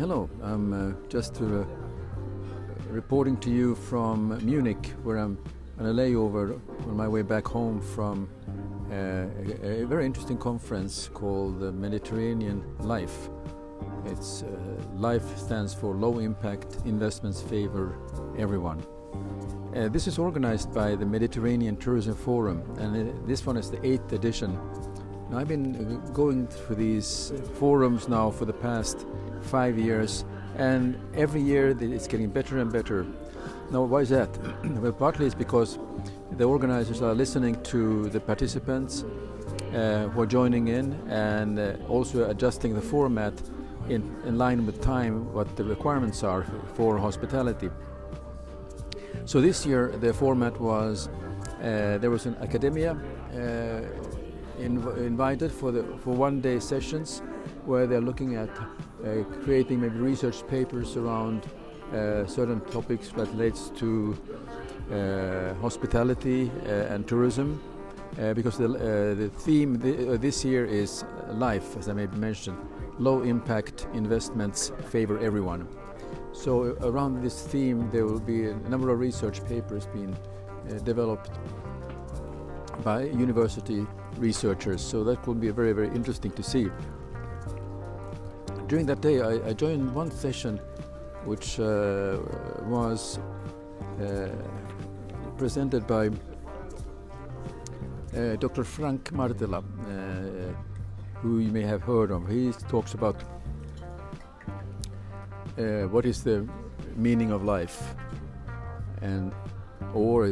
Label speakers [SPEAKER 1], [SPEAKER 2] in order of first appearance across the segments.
[SPEAKER 1] Hello, I'm just reporting to you from Munich, where I'm on a layover on my way back home from a very interesting conference called the Mediterranean Life. It's LIFE stands for Low Impact Investments Favor Everyone. This is organized by the Mediterranean Tourism Forum, and this one is the 8th edition. Now, I've been going through these forums now for the past 5 years, and every year it's getting better and better. Now, why is that? Well, partly it's because the organizers are listening to the participants who are joining in, and also adjusting the format in line with time, what the requirements are for hospitality. So this year the format was there was an academia invited for 1 day sessions where they're looking at creating maybe research papers around certain topics that relates to hospitality and tourism, because the theme this year is life, as I maybe mentioned. Low impact investments favor everyone. So around this theme there will be a number of research papers being developed by university researchers, so that will be very, very interesting to see. During that day I joined one session which was presented by Dr. Frank Martela, who you may have heard of. He talks about what is the meaning of life, and or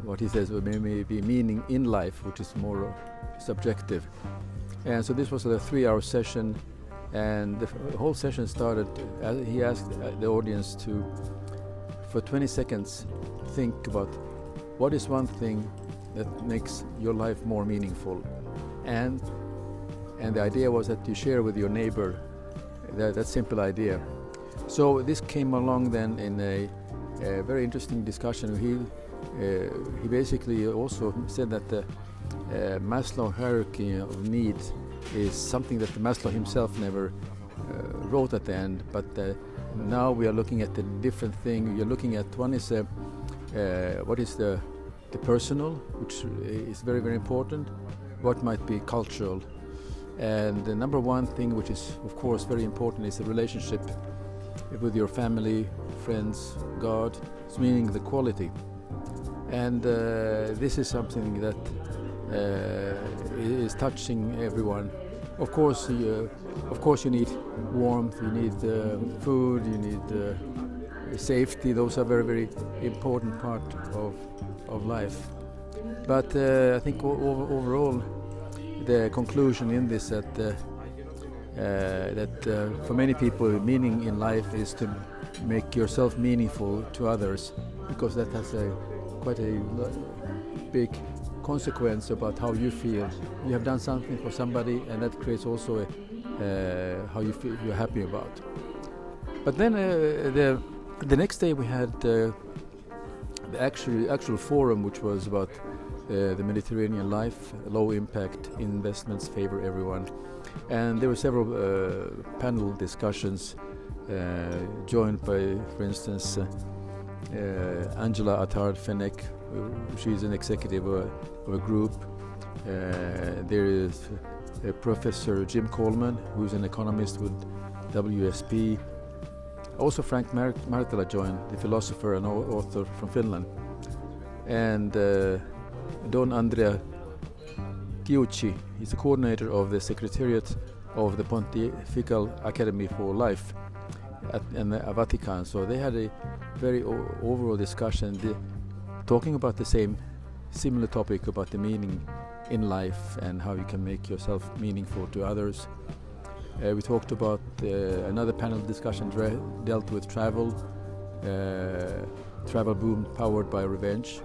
[SPEAKER 1] what he says may be meaning in life, which is more subjective. And so this was a 3-hour session, and the whole session started. He asked the audience to, for 20 seconds, think about what is one thing that makes your life more meaningful, and the idea was that you share with your neighbor that simple idea. So this came along then in a very interesting discussion. He basically also said that the Maslow hierarchy of needs is something that Maslow himself never wrote at the end, but now we are looking at a different thing. You're looking at one is what is the personal, which is very, very important, what might be cultural, and the number one thing, which is of course very important, is the relationship with your family, friends, God. It's meaning the quality, and this is something that is touching everyone. Of course you need warmth, you need food, you need safety. Those are very, very important part of life. But I think overall the conclusion in this that for many people, meaning in life is to make yourself meaningful to others, because that has quite a big consequence about how you feel. You have done something for somebody, and that creates also how you feel, you're happy about. But then the next day we had the actual forum, which was about the Mediterranean life, low impact investments favor everyone. And there were several panel discussions joined by, for instance, Angela Attard-Fenech. She's an executive of a group. There is Professor Jim Coleman, who's an economist with WSP. Also Frank Martela joined, the philosopher and author from Finland. And Don Andrea Chiucci, he's the coordinator of the Secretariat of the Pontifical Academy for Life in the Vatican. So they had a very overall discussion, talking about the similar topic about the meaning in life and how you can make yourself meaningful to others. We talked about another panel discussion dealt with travel boom powered by revenge,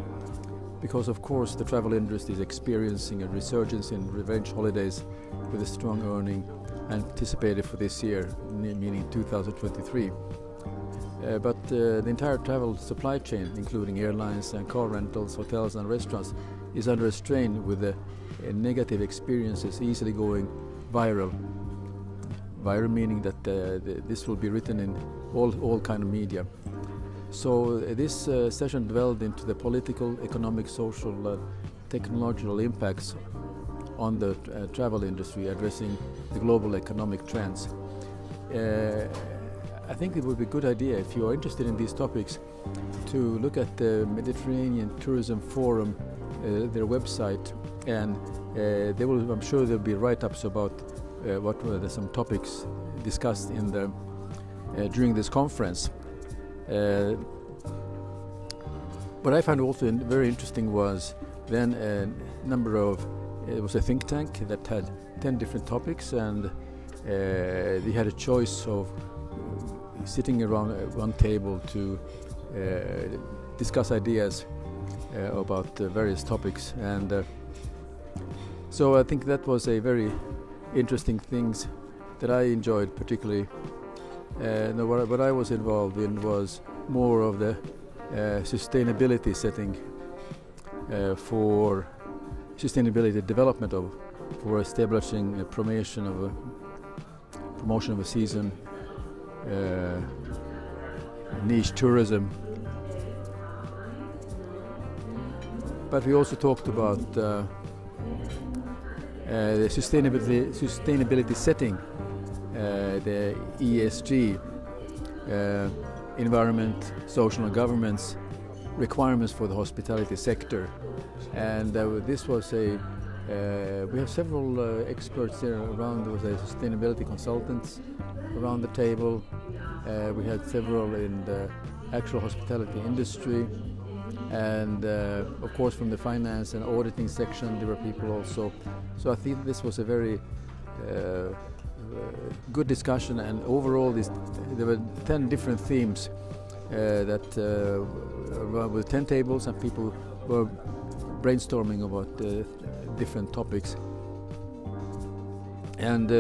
[SPEAKER 1] because of course the travel industry is experiencing a resurgence in revenge holidays with a strong earning anticipated for this year, meaning 2023. But the entire travel supply chain, including airlines and car rentals, hotels and restaurants, is under a strain with the negative experiences easily going viral. viral, meaning that this will be written in all kind of media. So this session delved into the political, economic, social, technological impacts on the travel industry, addressing the global economic trends. I think it would be a good idea, if you are interested in these topics, to look at the Mediterranean Tourism Forum, their website, and I'm sure there'll be write-ups about what were some topics discussed during this conference. What I found also very interesting was then it was a think tank that had 10 different topics, and they had a choice of sitting around one table to discuss ideas about various topics. And so I think that was a very interesting things that I enjoyed particularly. What I was involved in was more of the sustainability setting for sustainability development for establishing a promotion of a season, niche tourism. But we also talked about the sustainability setting, the ESG, environment, social and governance requirements for the hospitality sector. And this was we have several experts there around. There was a sustainability consultants around the table. We had several in the actual hospitality industry, and of course from the finance and auditing section there were people also. So I think this was a very good discussion, and overall there were 10 different themes with 10 tables, and people were brainstorming about different topics. And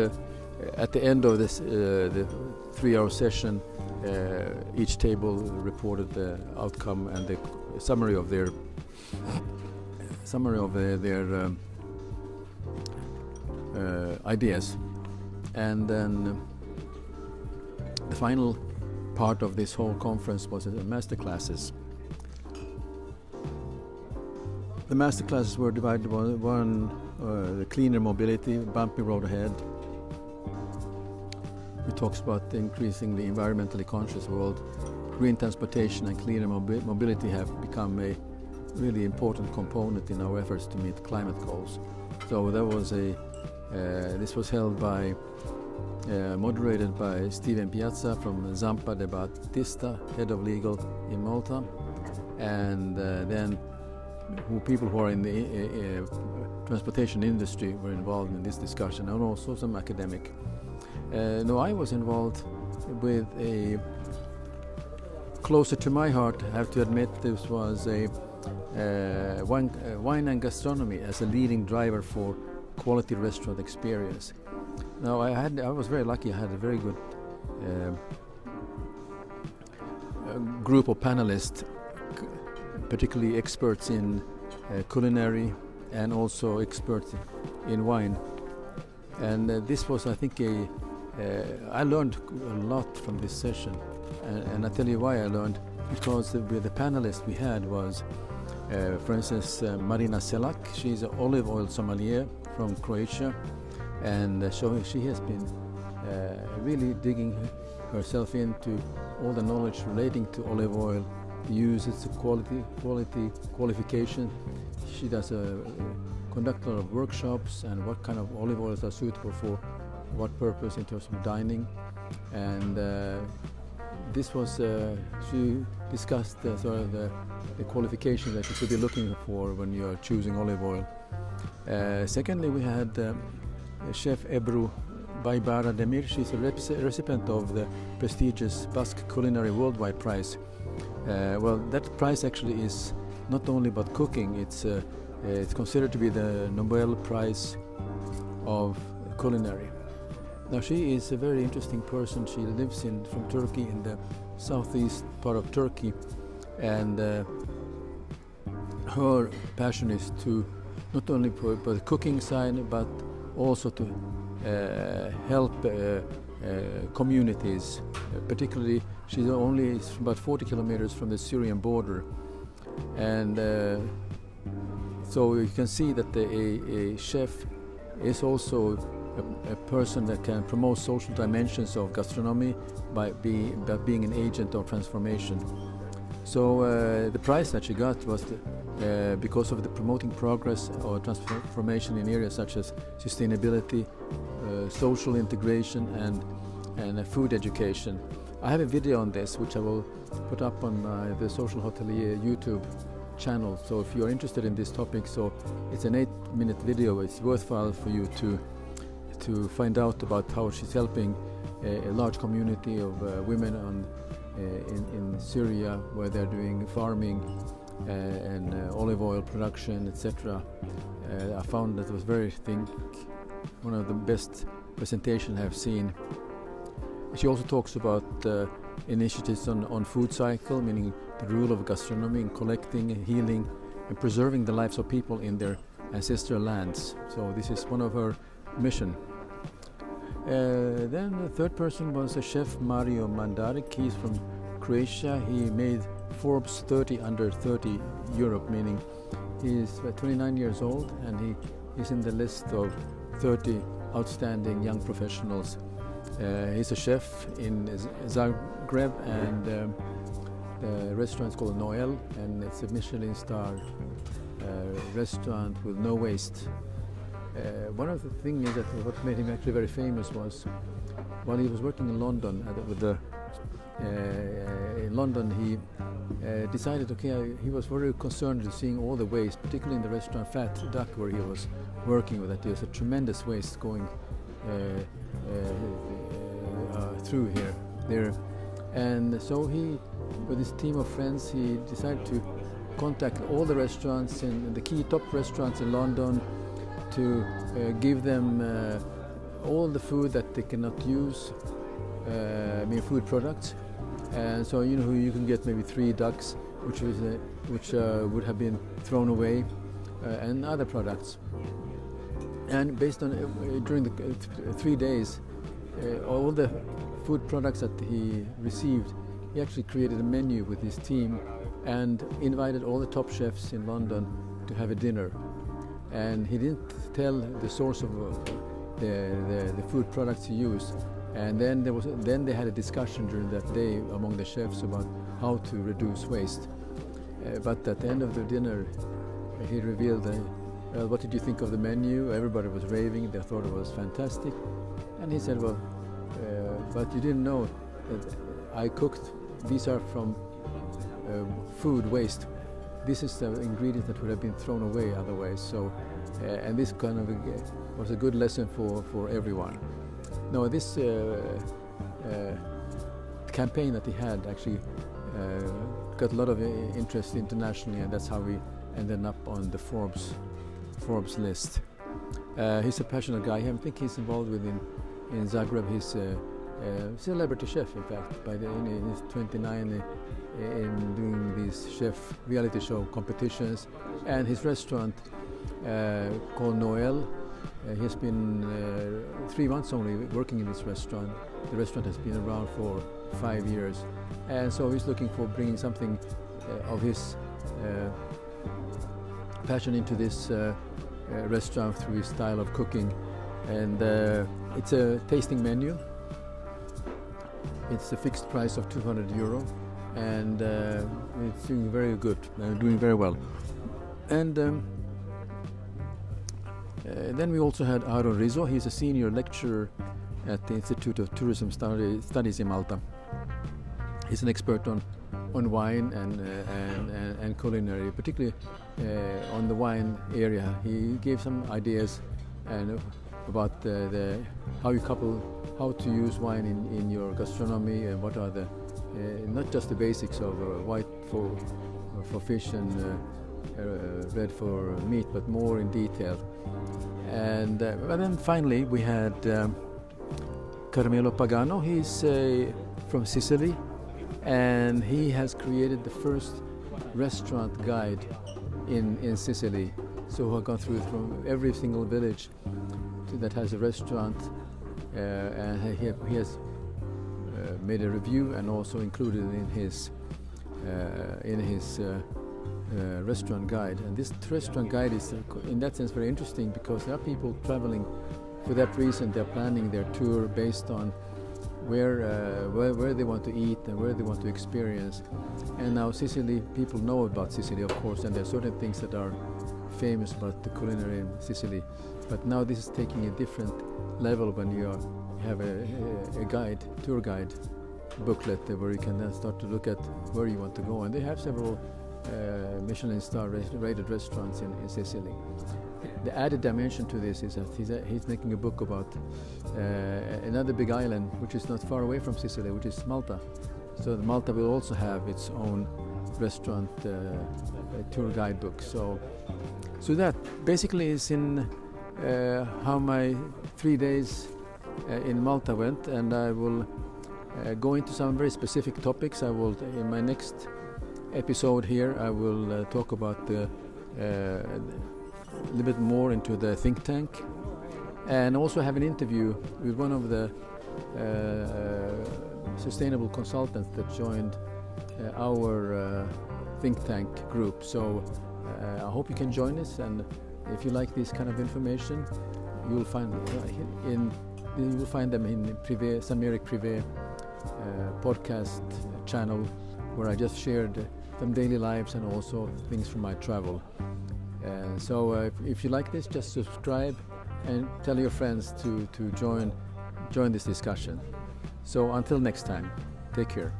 [SPEAKER 1] at the end of this the 3-hour session, each table reported the outcome and the summary of their ideas. And then the final part of this whole conference was master classes. The master classes were divided one the cleaner mobility, bumpy road ahead. It talks about increasing the environmentally conscious world. Green transportation and cleaner mobility have become a really important component in our efforts to meet climate goals. So that was this was held by moderated by Steven Piazza from Zampa de Battista, head of legal in Malta, and then people who are in the transportation industry were involved in this discussion, and also some academic. I was involved with a closer to my heart, I have to admit. This was a wine and gastronomy as a leading driver for quality restaurant experience. Now I was very lucky. I had a very good group of panelists, particularly experts in culinary and also experts in wine. And this was, I think, I learned a lot from this session. And I'll tell you why I learned. Because with the panelists we had was, for instance, Marina Selak. She's an olive oil sommelier from Croatia, and so she has been really digging herself into all the knowledge relating to olive oil, use its qualification. She does conduct a lot of workshops and what kind of olive oils are suitable for what purpose in terms of dining. And this was she discussed sort of the qualifications that you should be looking for when you are choosing olive oil. Secondly, we had Chef Ebru Baybara Demir. She's a recipient of the prestigious Basque Culinary Worldwide Prize. Well, that prize actually is not only about cooking, it's considered to be the Nobel Prize of Culinary. Now, she is a very interesting person. She lives from Turkey, in the southeast part of Turkey, and her passion is to not only for the cooking side, but also to help communities. Particularly, she's only about 40 kilometers from the Syrian border, and so you can see that a chef is also a person that can promote social dimensions of gastronomy by being an agent of transformation. So the prize that she got was because of the promoting progress or transformation in areas such as sustainability, social integration, and food education. I have a video on this which I will put up on the Social Hotelier YouTube channel. So if you're interested in this topic, so it's an 8-minute video. It's worthwhile for you to find out about how she's helping a large community of women in Syria, where they're doing farming and olive oil production, etc. I found that it was one of the best presentations I've seen. She also talks about initiatives on food cycle, meaning the rule of gastronomy in collecting, healing, and preserving the lives of people in their ancestral lands. So this is one of her mission. Then the third person was a chef, Mario Mandarik. He's from Croatia. He made Forbes 30 under 30 Europe, meaning he's 29 years old and he is in the list of 30 outstanding young professionals. He's a chef in Zagreb, and the restaurant is called Noel, and it's a Michelin star restaurant with no waste. One of the things is that what made him actually very famous was while he was working in London. In London, he decided, he was very concerned with seeing all the waste, particularly in the restaurant Fat Duck, where he was working with. That there's a tremendous waste going through there, and so he, with his team of friends, he decided to contact all the restaurants and the key top restaurants in London to give them all the food that they cannot use, food products. And so you can get maybe 3 ducks, which would have been thrown away, and other products. And based on during the 3 days, all the food products that he received, he actually created a menu with his team and invited all the top chefs in London to have a dinner. And he didn't tell the source of the food products he used. And then they had a discussion during that day among the chefs about how to reduce waste. But at the end of the dinner, he revealed, what did you think of the menu? Everybody was raving, they thought it was fantastic. And he said, but you didn't know that I cooked, these are from food waste. This is the ingredient that would have been thrown away otherwise. So, and this kind of was a good lesson for everyone. Now, this campaign that he had actually got a lot of interest internationally, and that's how we ended up on the Forbes list. He's a passionate guy. I think he's involved with in Zagreb. He's a celebrity chef, in fact. He's 29 in doing these chef reality show competitions, and his restaurant called Noel. He's been 3 months only working in this restaurant. The restaurant has been around for 5 years, and so he's looking for bringing something of his passion into this restaurant through his style of cooking. And it's a tasting menu. It's a fixed price of €200, and it's doing very good, doing very well. And then we also had Aaron Rizzo. He's a senior lecturer at the Institute of Tourism Studies in Malta. He's an expert on wine and culinary, particularly on the wine area. He gave some ideas about how to use wine in your gastronomy, and what are the not just the basics of white for fish and red for meat, but more in detail. And then finally we had Carmelo Pagano. He's from Sicily, and he has created the first restaurant guide in Sicily. So I've gone through from every single village that has a restaurant and he has made a review and also included in his restaurant guide. And this restaurant guide is in that sense very interesting, because there are people traveling for that reason. They're planning their tour based on where they want to eat and where they want to experience. And now Sicily, people know about Sicily, of course, and there are certain things that are famous about the culinary in Sicily. But now this is taking a different level when you have a guide, tour guide booklet where you can then start to look at where you want to go. And they have several Michelin star rated restaurants in Sicily. The added dimension to this is that he's making a book about another big island which is not far away from Sicily, which is Malta. So Malta will also have its own restaurant tour guide book. So that basically is in how my 3 days in Malta went, and I will go into some very specific topics. I will, in my next episode here, I will talk about a little bit more into the think tank, and also have an interview with one of the sustainable consultants that joined our think tank group. So I hope you can join us, and if you like this kind of information, you will find them in Sam-Erik Privé podcast channel, where I just shared some daily lives and also things from my travel. So if you like this, just subscribe and tell your friends to join this discussion. So until next time, take care.